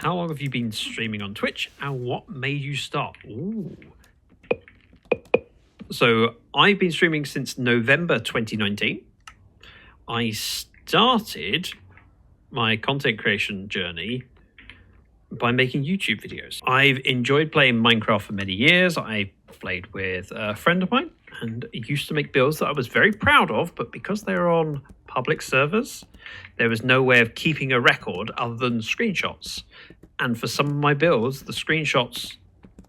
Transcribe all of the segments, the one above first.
How long have you been streaming on Twitch, and what made you start? Ooh. So I've been streaming since November 2019. I started my content creation journey by making YouTube videos. I've enjoyed playing Minecraft for many years. I played with a friend of mine and used to make builds that I was very proud of, but because they were on public servers, there was no way of keeping a record other than screenshots. And for some of my builds, the screenshots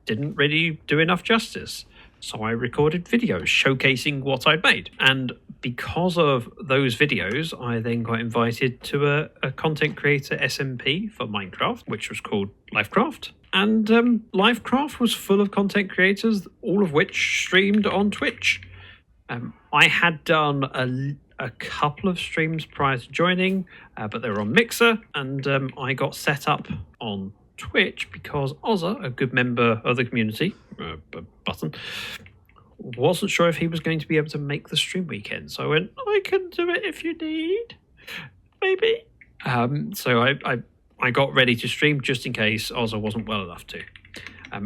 didn't really do enough justice. So I recorded videos showcasing what I'd made. And because of those videos, I then got invited to a content creator SMP for Minecraft, which was called Livecraft. And Livecraft was full of content creators, all of which streamed on Twitch. I had done a couple of streams prior to joining, but they were on Mixer, and I got set up on Twitch because Ozza, a good member of the community, Button, wasn't sure if he was going to be able to make the stream weekend. So I went, I can do it if you need, maybe. So I got ready to stream just in case Ozza wasn't well enough to.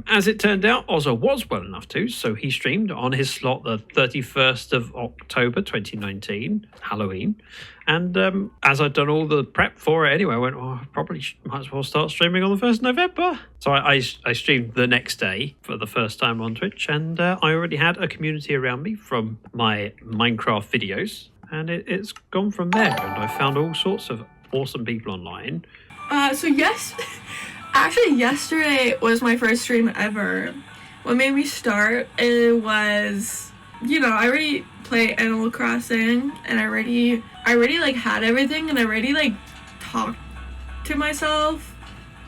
As it turned out, Ozza was well enough to, so he streamed on his slot the 31st of October 2019, Halloween. And as I'd done all the prep for it anyway, I went, I probably might as well start streaming on the 1st of November. So I streamed the next day for the first time on Twitch, and I already had a community around me from my Minecraft videos, and it's gone from there. And I found all sorts of awesome people online. Actually, yesterday was my first stream ever. What made me start, it was, I already play Animal Crossing, and I already had everything, and I already talked to myself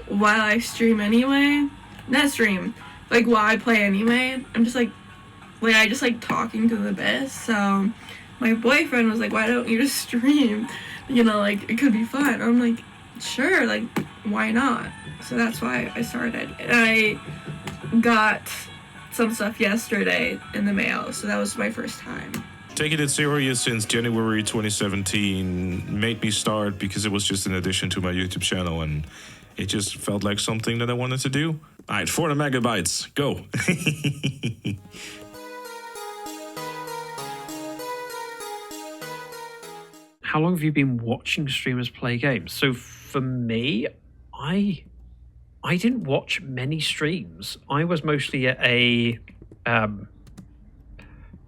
while I stream anyway. Not stream, while I play anyway. I'm just I just like talking to the abyss. So my boyfriend was like, why don't you just stream? It could be fun. I'm like, sure, why not? So that's why I started. And I got some stuff yesterday in the mail, so that was my first time. Taking it serious since January 2017 made me start because it was just an addition to my YouTube channel, and it just felt like something that I wanted to do. All right, 400 megabytes, go. How long have you been watching streamers play games? So for me, I didn't watch many streams. I was mostly I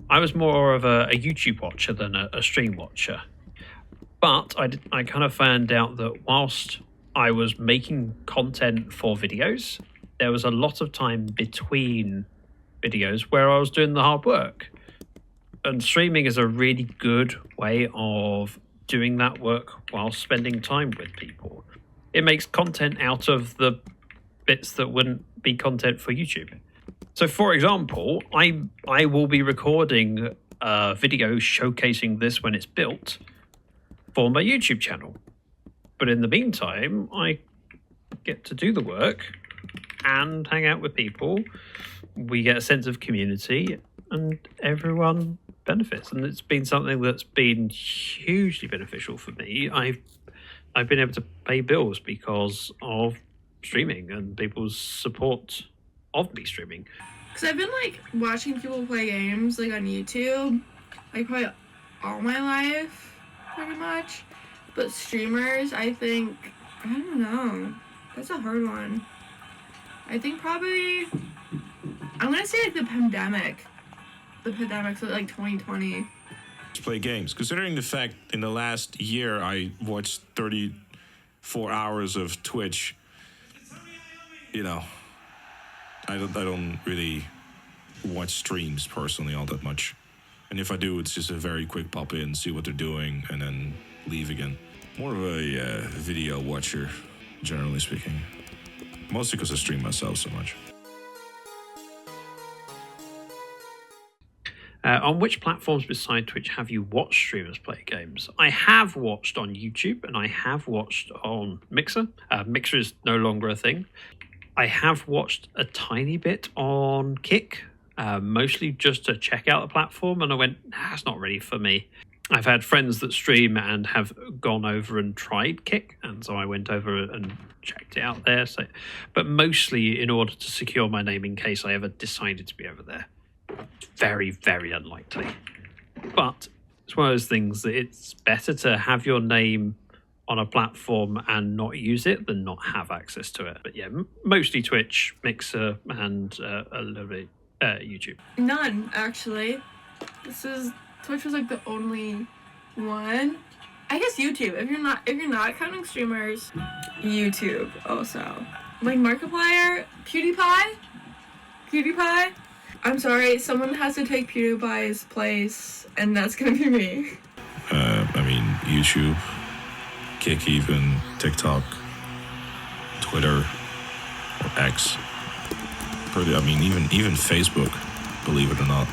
was more of a YouTube watcher than a stream watcher. But I kind of found out that whilst I was making content for videos, there was a lot of time between videos where I was doing the hard work. And streaming is a really good way of doing that work while spending time with people. It makes content out of the bits that wouldn't be content for YouTube. So for example, I will be recording a video showcasing this when it's built for my YouTube channel. But in the meantime, I get to do the work and hang out with people. We get a sense of community and everyone benefits. And it's been something that's been hugely beneficial for me. I've been able to pay bills because of streaming and people's support of me streaming. Because I've been watching people play games on YouTube probably all my life pretty much, but streamers, I think, I don't know, that's a hard one. I think probably I'm gonna say the pandemic so 2020. Play games, considering the fact in the last year I watched 34 hours of Twitch. I don't really watch streams personally all that much. And if I do, it's just a very quick pop in, see what they're doing, and then leave again. More of a video watcher, generally speaking. Mostly because I stream myself so much. On which platforms beside Twitch have you watched streamers play games? I have watched on YouTube and I have watched on Mixer. Mixer is no longer a thing. I have watched a tiny bit on Kick, mostly just to check out the platform, and I went, it's not really for me. I've had friends that stream and have gone over and tried Kick, and so I went over and checked it out there. So, but mostly in order to secure my name in case I ever decided to be over there. Very, very unlikely. But it's one of those things that it's better to have your name on a platform and not use it than not have access to it. But yeah, mostly Twitch, Mixer, and a little bit YouTube. None, actually. Twitch was like the only one. I guess YouTube. If you're not counting streamers, YouTube also. Like Markiplier, PewDiePie. I'm sorry, someone has to take PewDiePie's place, and that's gonna be me. I mean, YouTube, Kick, even TikTok, Twitter, or X. Even Facebook, believe it or not.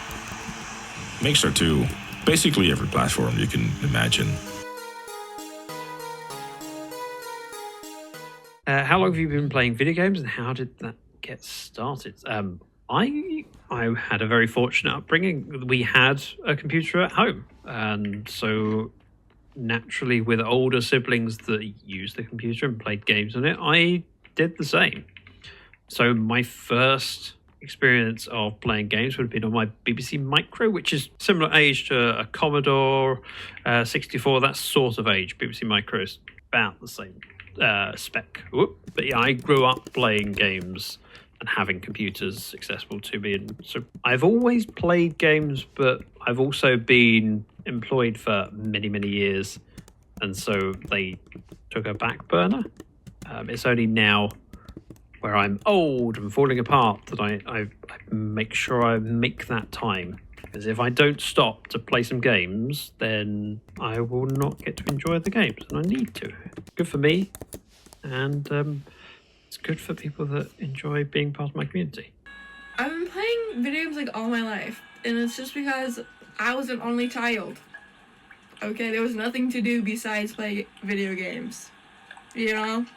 Mixer too. Basically every platform you can imagine. How long have you been playing video games, and how did that get started? I had a very fortunate upbringing. We had a computer at home, and so naturally, with older siblings that used the computer and played games on it, I did the same. So my first experience of playing games would have been on my BBC Micro, which is similar age to a Commodore 64. That sort of age. BBC Micro is about the same spec. But yeah, I grew up playing games and having computers accessible to me. And so I've always played games, but I've also been employed for many, many years. And so they took a back burner. It's only now where I'm old and falling apart that I make sure I make that time. Because if I don't stop to play some games, then I will not get to enjoy the games, and I need to. Good for me, and it's good for people that enjoy being part of my community. I've been playing video games like all my life, and it's just because I was an only child. Okay, there was nothing to do besides play video games, you know?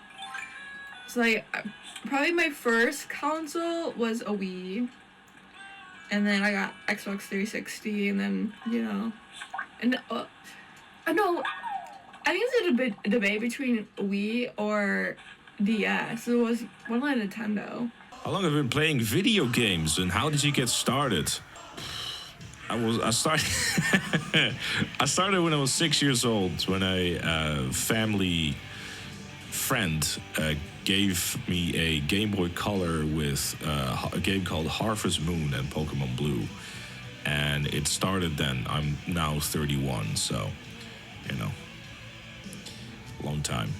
So like, probably my first console was a Wii, and then I got Xbox 360, and then, you know, and I know, I think it's a debate between Wii or DS. It was one like Nintendo. How long have you been playing video games, and how did you get started? I started I started when I was 6 years old, when a family friend gave me a Game Boy Color with a game called Harvest Moon and Pokemon Blue, and it started then. I'm now 31, so you know, long time,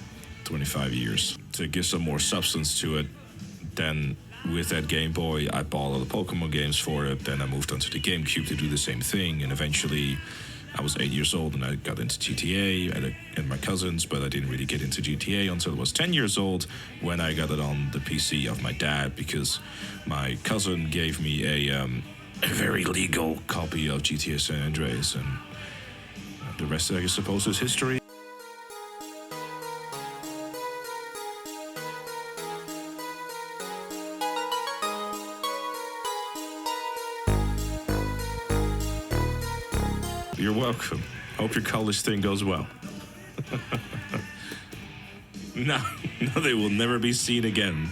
25 years. To give some more substance to it, then with that Game Boy, I bought all the Pokemon games for it. Then I moved on to the GameCube to do the same thing, and eventually I was 8 years old and I got into GTA and my cousins, but I didn't really get into GTA until I was 10 years old, when I got it on the PC of my dad, because my cousin gave me a very legal copy of GTA San Andreas, and the rest, I suppose, is history. You're welcome. Hope your college thing goes well. No, they will never be seen again.